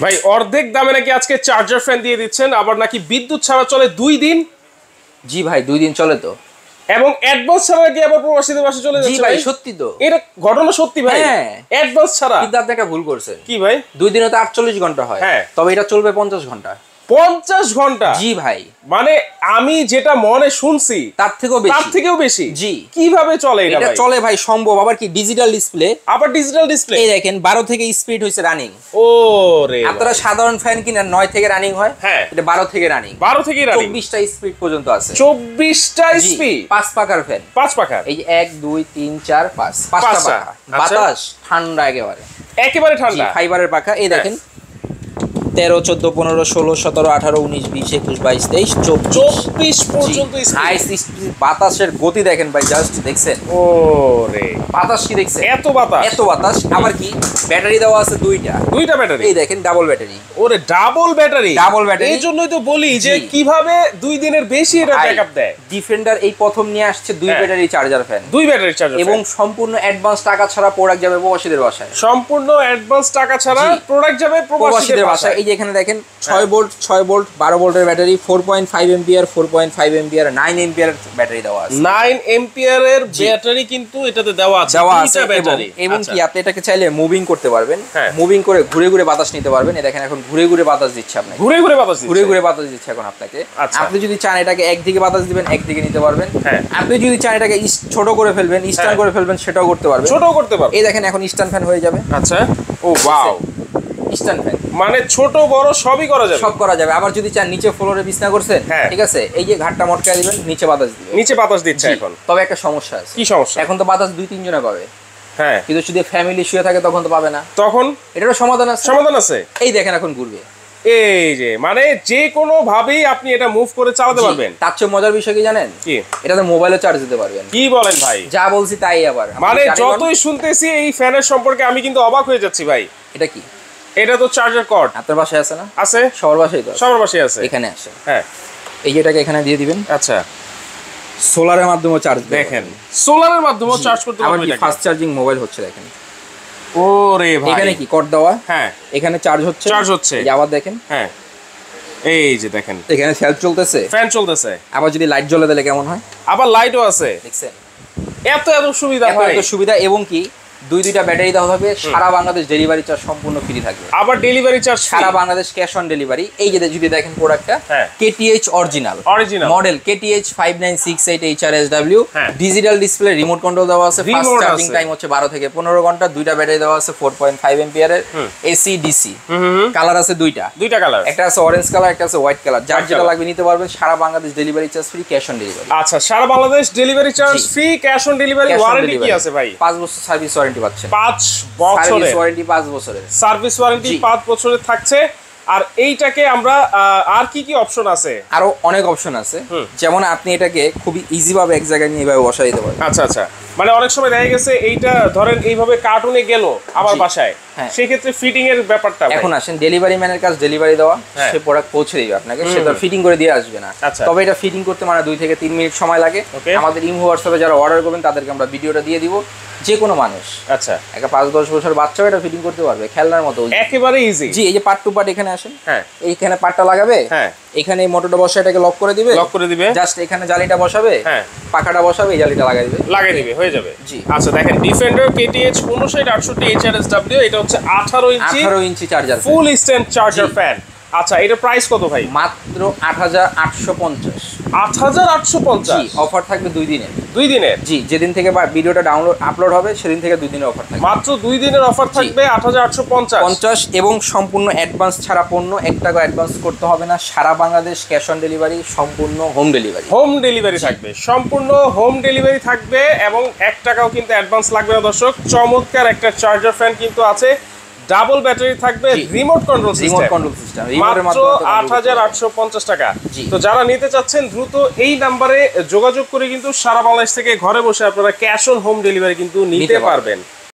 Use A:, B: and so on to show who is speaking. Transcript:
A: ভাই অর্ধেক দামে নাকি আজকে চার্জার ফ্যান দিয়ে দিচ্ছেন, আবার নাকি বিদ্যুৎ ছাড়া চলে 2 দিন।
B: জি ভাই 2 দিন চলে তো,
A: এবং অ্যাডভান্স ছাড়া কি আবার প্রবাসীদের বাসা চলে যাচ্ছে?
B: জি ভাই সত্যি তো,
A: এটা ঘটনা সত্যি ভাই।
B: হ্যাঁ
A: অ্যাডভান্স ছাড়া।
B: কিন্তু আপনি একটা ভুল করছেন।
A: কি ভাই?
B: 2 দিনে তো 48 ঘন্টা হয়,
A: হ্যাঁ
B: তবে এটা চলবে 50 ঘন্টা।
A: 50 ঘন্টা?
B: জি ভাই,
A: মানে আমি যেটা মনে শুনছি
B: তার থেকেও বেশি।
A: জি কিভাবে চলে এটা?
B: এটা চলে ভাই সম্ভব, আবার কি ডিজিটাল ডিসপ্লে।
A: আবার ডিজিটাল ডিসপ্লে।
B: এই দেখেন 12 থেকে স্পিড হইছে রানিং।
A: ও রে,
B: আপনারা সাধারণ ফ্যান কিনেন 9 থেকে রানিং হয়,
A: হ্যাঁ
B: এটা 12 থেকে রানিং।
A: 12 থেকে রানিং,
B: 24টা স্পিড পর্যন্ত আছে।
A: 24টা স্পিড,
B: 5 পাকার ফ্যান।
A: 5 পাখার।
B: এই যে 1 2 3 4 5 5টা পাখা। বাতাস ঠান্ডা
A: একেবারে ঠান্ডা।
B: ফাইবারের পাখা। এই দেখেন 13 14 15 16 17 18 19 20 21 22 23
A: 24 পর্যন্ত
B: হাই স্পিড। বাতাসের গতি দেখেন ভাই, জাস্ট দেখছেন?
A: ও রে,
B: বাতাস কি দেখছেন?
A: এত বাতাস,
B: এত বাতাস। আবার কি ব্যাটারি দেওয়া আছে দুইটা
A: ব্যাটারি।
B: এই দেখেন ডাবল ব্যাটারি।
A: ওরে ডাবল ব্যাটারি। এই জন্যই তো বলি যে কিভাবে 2 দিনের বেশি এটা ব্যাকআপ দেয়।
B: ডিফেন্ডার এই প্রথম নিয়ে আসছে 2 battery charger fan.
A: 2 battery charger
B: এবং সম্পূর্ণ অ্যাডভান্স টাকা ছাড়া প্রোডাক্ট যাবে প্রবাসীদের বাসায়।
A: সম্পূর্ণ অ্যাডভান্স টাকা ছাড়া প্রোডাক্ট যাবে প্রবাসীদের বাসায়।
B: এই যে এখানে দেখেন 6 ভোল্ট 12 ভোল্টের battery, 4.5 ampere 4.5 ampere 9 ampere battery দেওয়া আছে।
A: 9 এম্পিয়ারের ব্যাটারি কিন্তু এটাতে দেওয়া আছে।
B: এবং কি আপনি এটাকে চাইলে মুভিং করতে পারবেন, মুভিং করে ঘুরে ঘুরে বাতাস নিতে পারবেন। এই দেখেন এখন ঘুরে ঘুরে বাতাস দিচ্ছে আপনাকে, ঘুরে ঘুরে বাতাস দিচ্ছে এখন আপনাকে। আপনি যদি চান এটাকে একদিকে বাতাস দিবেন, একদিকে নিতে পারবেন। আপনি যদি চান এটাকে ছোট করে ফেলবেন, স্ট্যান্ড করে ফেলবেন, সেটাও করতে পারবেন। এই দেখেন এখন স্ট্যান্ড ফ্যান হয়ে যাবে।
A: আচ্ছা, ও ওয়াও,
B: স্ট্যান্ড ফ্যান
A: মানে ছোট বড় সবই করা যাবে,
B: সব করা যাবে। আবার যদি চান নিচে ফ্লোরে বিছনা করছেন, ঠিক আছে, এই যে ঘাটটা মটকা দিবেন, নিচে বাতাস দিবে,
A: নিচে বাতাস দিচ্ছে এখন।
B: তবে একটা সমস্যা আছে।
A: কি সমস্যা?
B: এখন তো বাতাস 2-3 জনে পাবে,
A: হ্যাঁ,
B: কিন্তু যদি ফ্যামিলি শুয়ে থাকে তখন তো পাবে না।
A: তখন
B: এটারও সমাধান আছে। এই দেখেন এখন ঘুরবে।
A: এই যে মানে যে কোনো ভাবেই আপনি এটা মুভ করে চালাতে পারবেন।
B: তার চেয়ে মজার বিষয় কি জানেন? কি? এটাতে মোবাইলে চার্জ দিতে পারবেন।
A: কি বলেন ভাই?
B: যা বলছি তাই। আবার
A: মানে যতই শুনতেছি এই ফ্যানের সম্পর্কে আমি কিন্তু অবাক হয়ে যাচ্ছি ভাই।
B: এটা কি?
A: এটা তো চার্জার কর্ড।
B: আপনার বাসায় আছে না?
A: আছে,
B: সবার বাসায় তো।
A: সবার বাসায় আছে।
B: এখানে আসে,
A: হ্যাঁ,
B: এই যে এটাকে এখানে দিয়ে দিবেন।
A: আচ্ছা,
B: সোলারের মাধ্যমে চার্জ
A: দেখেন, সোলারের মাধ্যমে চার্জ করতে
B: পারবেন। আবার ফাস্ট চার্জিং মোবাইল হচ্ছে দেখেন।
A: ওরে ভাই,
B: এখানে কি কর্ড দেওয়া,
A: হ্যাঁ,
B: এখানে চার্জ হচ্ছে। এই আবার দেখেন,
A: হ্যাঁ, এই যে দেখেন
B: এখানে ফ্যান চলতেছে। আবার যদি লাইট জ্বলে দিলে কেমন হয়?
A: আবার লাইটও আছে,
B: দেখছেন?
A: এত সুবিধা,
B: এত সুবিধা। এবং কি 2টা ব্যাটারি দেওয়া হবে। সারা বাংলাদেশ ডেলিভারি চার্জ সম্পূর্ণ ফ্রি থাকবে।
A: আবার ডেলিভারি চার্জ
B: সারা বাংলাদেশ ক্যাশ অন ডেলিভারি। এই যে যদি দেখেন প্রোডাক্টটা, KTH original model KTH 5968 HRSW, digital display, remote control দেওয়া আছে। ফাস্ট চার্জিং টাইম হচ্ছে 12 থেকে 15 ঘন্টা। 2টা ব্যাটারি দেওয়া আছে 4.5 এম্পিয়ারের, AC DC। কালার আছে দুইটা কালার, একটা আছে অরেঞ্জ কালার, একটা আছে হোয়াইট কালার। যার যেটা লাগবে নিতে পারবেন। সারা Bangladesh delivery charge free, cash on delivery.
A: আচ্ছা, সারা Bangladesh delivery charge free, cash on delivery. Warranty কি আছে ভাই?
B: 5 বছর সার্ভিস ওয়ারেন্টি পাচ্ছেন।
A: 5 বছরের
B: ওয়ারেন্টি, 5 বছরের
A: সার্ভিস ওয়ারেন্টি 5 বছরের থাকছে। আর এইটাকে আমরা আর কি অপশন আছে?
B: আরো অনেক অপশন আছে। যেমন আপনি এটাকে খুবই ইজি ভাবে এক জায়গায় নিয়ে এভাবে বসাই দিতে পারবেন।
A: আচ্ছা, মানে অনেক সময় দেখা গেছে এইটা ধরেন এইভাবে কার্টুনে গেল আবার বাসায়, সেই ক্ষেত্রে ফিটিং এর ব্যাপারটা।
B: এখন আসেন ডেলিভারি ম্যানের কাছে ডেলিভারি দেওয়া, সে প্রোডাক্ট পৌঁছে দিবে আপনাকে, সে তো ফিটিং করে দিয়ে আসবে না। তবে এটা ফিটিং করতে মানে 2 থেকে 3 মিনিট সময় লাগে। আমাদের ইমো হোয়াটসঅ্যাপে যারা অর্ডার করবেন তাদেরকে আমরা ভিডিওটা দিয়ে দিব। যে কোনো মানুষ, আচ্ছা, একটা 5-10 বছর বাচ্চাও এটা ফিটিং করতে পারবে, খেলনার মতো, একেবারে ইজি। জি, এই যে পার্ট টু পার্ট এখানে আসেন, এইখানে পার্টটা লাগাবে, এখানে এই মোটরটা বসায় এটাকে লক করে দিবে, জাস্ট এখানে জালিটা বসাবে, পাখাটা বসাবে, এই জালিটা লাগাই দিবে, হয়ে যাবে। জি, আচ্ছা দেখেন ডিফেন্ডার KTH 5968 HRSW, এটা হচ্ছে 18 ইঞ্চি চার্জার, ফুল স্ট্যান্ড চার্জার ফ্যান। আচ্ছা, এটা প্রাইস কত ভাই? মাত্র 8850। 8850? জি, অফার থাকবে 2 দিনের। জি, যেদিন থেকে ভিডিওটা আপলোড হবে সেদিন থেকে 2 দিনের অফার থাকবে। মাত্র 2 দিনের অফার থাকবে 8850। এবং সম্পূর্ণ অ্যাডভান্স ছাড়া পণ্য, 1 টাকা অ্যাডভান্স করতে হবে না। সারা বাংলাদেশ ক্যাশ অন ডেলিভারি, সম্পূর্ণ হোম ডেলিভারি থাকবে, সম্পূর্ণ হোম ডেলিভারি থাকবে এবং 1 টাকাও কিন্তু অ্যাডভান্স লাগবে না। দর্শক, চমৎকার একটা চার্জার ফ্যান কিন্তু আছে, ডাবল ব্যাটারি থাকবে, রিমোট কন্ট্রোল সিস্টেম, মাত্র 8850 টাকা। তো যারা নিতে চাচ্ছেন দ্রুত এই নাম্বারে যোগাযোগ করে কিন্তু সারা বাংলাদেশ থেকে ঘরে বসে আপনারা ক্যাশ অন হোম ডেলিভারি কিন্তু নিতে পারবেন।